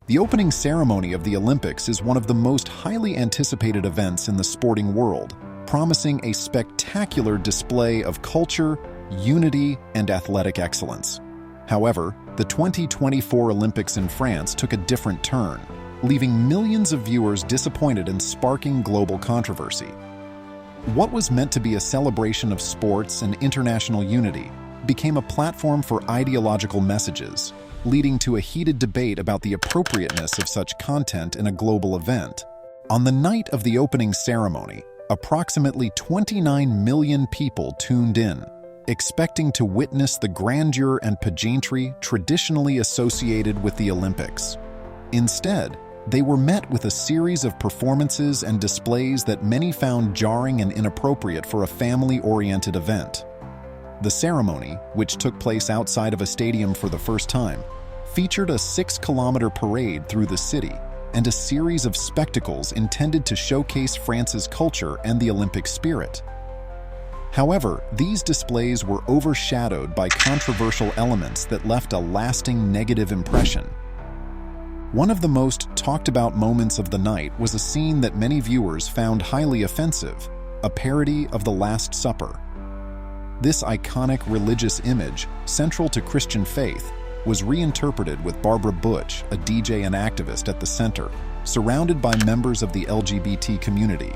The opening ceremony of the Olympics is one of the most highly anticipated events in the sporting world, promising a spectacular display of culture, unity, and athletic excellence. However, the 2024 Olympics in France took a different turn, leaving millions of viewers disappointed and sparking global controversy. What was meant to be a celebration of sports and international unity became a platform for ideological messages, leading to a heated debate about the appropriateness of such content in a global event. On the night of the opening ceremony, approximately 29 million people tuned in, expecting to witness the grandeur and pageantry traditionally associated with the Olympics. Instead, they were met with a series of performances and displays that many found jarring and inappropriate for a family-oriented event. The ceremony, which took place outside of a stadium for the first time, featured a 6-kilometer parade through the city and a series of spectacles intended to showcase France's culture and the Olympic spirit. However, these displays were overshadowed by controversial elements that left a lasting negative impression. One of the most talked about moments of the night was a scene that many viewers found highly offensive, a parody of the Last Supper. This iconic religious image, central to Christian faith, was reinterpreted with Barbara Butch, a DJ and activist, at the center, surrounded by members of the LGBT community.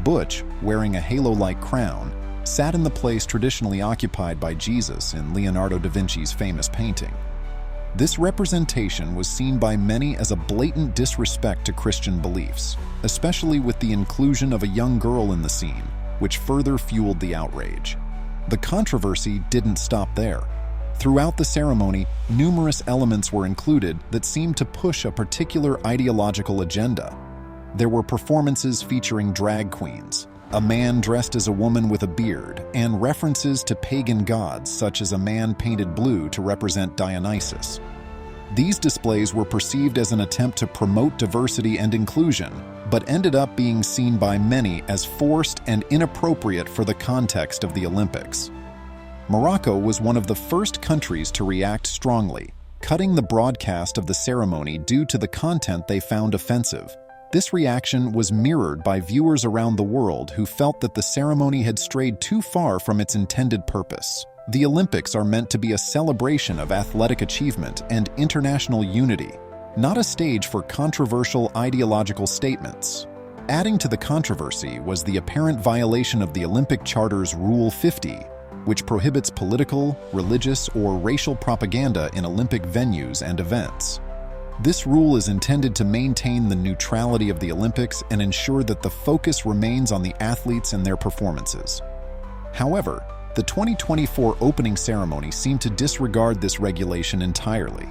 Butch, wearing a halo-like crown, sat in the place traditionally occupied by Jesus in Leonardo da Vinci's famous painting. This representation was seen by many as a blatant disrespect to Christian beliefs, especially with the inclusion of a young girl in the scene, which further fueled the outrage. The controversy didn't stop there. Throughout the ceremony, numerous elements were included that seemed to push a particular ideological agenda. There were performances featuring drag queens, a man dressed as a woman with a beard, and references to pagan gods such as a man painted blue to represent Dionysus. These displays were perceived as an attempt to promote diversity and inclusion, but ended up being seen by many as forced and inappropriate for the context of the Olympics. Morocco was one of the first countries to react strongly, cutting the broadcast of the ceremony due to the content they found offensive. This reaction was mirrored by viewers around the world who felt that the ceremony had strayed too far from its intended purpose. The Olympics are meant to be a celebration of athletic achievement and international unity, not a stage for controversial ideological statements. Adding to the controversy was the apparent violation of the Olympic Charter's Rule 50, which prohibits political, religious, or racial propaganda in Olympic venues and events. This rule is intended to maintain the neutrality of the Olympics and ensure that the focus remains on the athletes and their performances. However, the 2024 opening ceremony seemed to disregard this regulation entirely.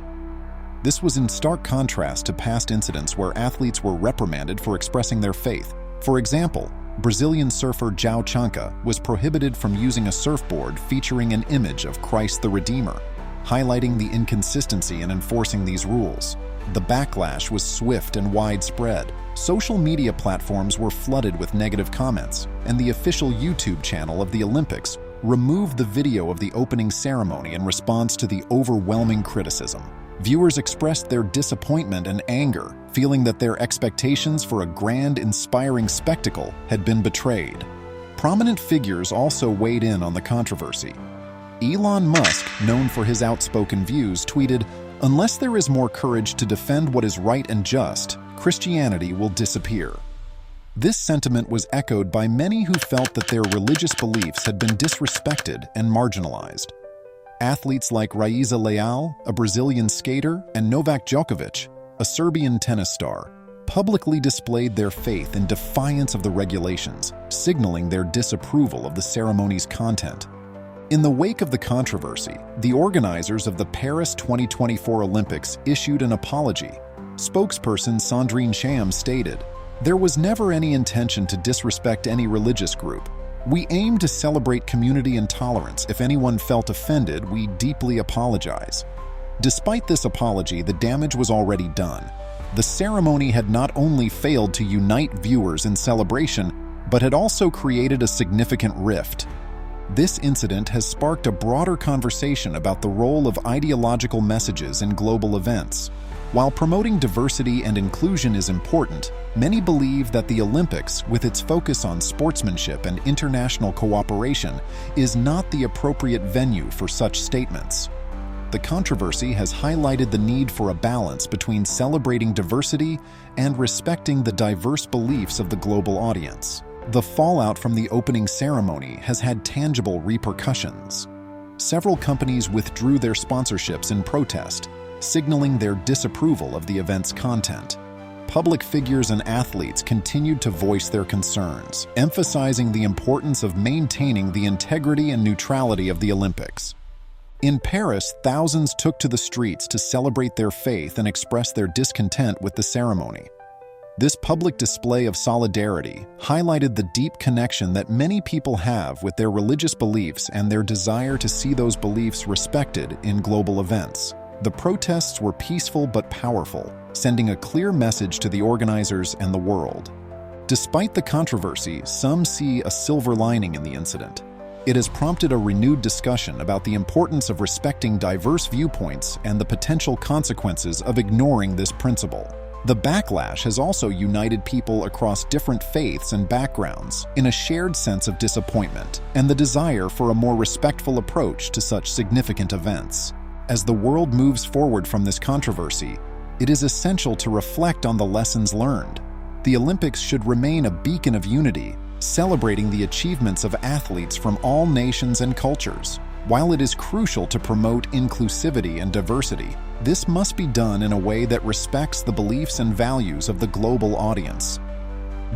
This was in stark contrast to past incidents where athletes were reprimanded for expressing their faith. For example, Brazilian surfer João Chanca was prohibited from using a surfboard featuring an image of Christ the Redeemer, highlighting the inconsistency in enforcing these rules. The backlash was swift and widespread. Social media platforms were flooded with negative comments, and the official YouTube channel of the Olympics removed the video of the opening ceremony in response to the overwhelming criticism. Viewers expressed their disappointment and anger, feeling that their expectations for a grand, inspiring spectacle had been betrayed. Prominent figures also weighed in on the controversy. Elon Musk, known for his outspoken views, tweeted, "Unless there is more courage to defend what is right and just, Christianity will disappear." This sentiment was echoed by many who felt that their religious beliefs had been disrespected and marginalized. Athletes like Raíza Leal, a Brazilian skater, and Novak Djokovic, a Serbian tennis star, publicly displayed their faith in defiance of the regulations, signaling their disapproval of the ceremony's content. In the wake of the controversy, the organizers of the Paris 2024 Olympics issued an apology. Spokesperson Sandrine Cham stated, "There was never any intention to disrespect any religious group. We aim to celebrate community and tolerance. If anyone felt offended, we deeply apologize." Despite this apology, the damage was already done. The ceremony had not only failed to unite viewers in celebration, but had also created a significant rift. This incident has sparked a broader conversation about the role of ideological messages in global events. While promoting diversity and inclusion is important, many believe that the Olympics, with its focus on sportsmanship and international cooperation, is not the appropriate venue for such statements. The controversy has highlighted the need for a balance between celebrating diversity and respecting the diverse beliefs of the global audience. The fallout from the opening ceremony has had tangible repercussions. Several companies withdrew their sponsorships in protest, signaling their disapproval of the event's content. Public figures and athletes continued to voice their concerns, emphasizing the importance of maintaining the integrity and neutrality of the Olympics. In Paris, thousands took to the streets to celebrate their faith and express their discontent with the ceremony. This public display of solidarity highlighted the deep connection that many people have with their religious beliefs and their desire to see those beliefs respected in global events. The protests were peaceful but powerful, sending a clear message to the organizers and the world. Despite the controversy, some see a silver lining in the incident. It has prompted a renewed discussion about the importance of respecting diverse viewpoints and the potential consequences of ignoring this principle. The backlash has also united people across different faiths and backgrounds in a shared sense of disappointment and the desire for a more respectful approach to such significant events. As the world moves forward from this controversy, it is essential to reflect on the lessons learned. The Olympics should remain a beacon of unity, celebrating the achievements of athletes from all nations and cultures. While it is crucial to promote inclusivity and diversity, this must be done in a way that respects the beliefs and values of the global audience.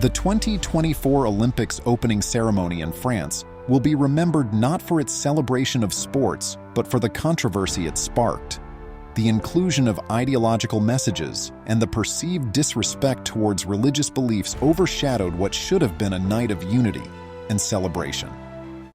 The 2024 Olympics opening ceremony in France will be remembered not for its celebration of sports, but for the controversy it sparked. The inclusion of ideological messages and the perceived disrespect towards religious beliefs overshadowed what should have been a night of unity and celebration.